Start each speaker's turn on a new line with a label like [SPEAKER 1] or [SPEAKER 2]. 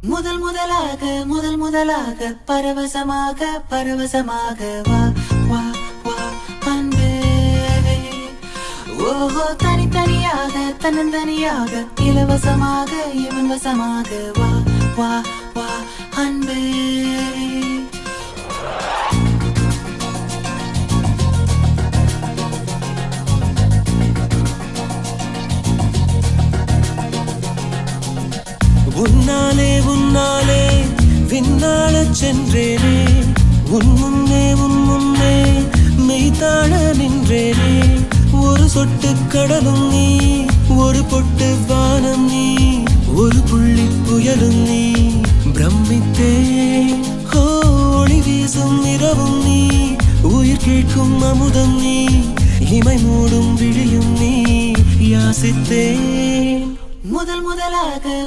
[SPEAKER 1] முதல் முதலாக முதல் முதலாக பரவசமாக பரவசமாக வா வா வா அன்பே. ஓஹோ தனித்தனியாக தன்னந்தனியாக இலவசமாக இவன் வசமாக வா வா வா அன்பே.
[SPEAKER 2] உன்னாலே உன்னாலே விண்ணாளச் சென்றேனே, உன் முன்னே மெய்தாழ நின்றேனே. ஒரு சொட்டு கடலும் நீ, ஒரு பொட்டு வானம் நீ, ஒரு புள்ளி புயலும் நீ. பிரமித்தேன் ஒளி வீசும் இரவும் நீ, உயிர் கேட்கும் அமுதம் நீ, இமை மூடும் விழியும் நீ. யாசித்தேன்
[SPEAKER 1] முதல் முதலாக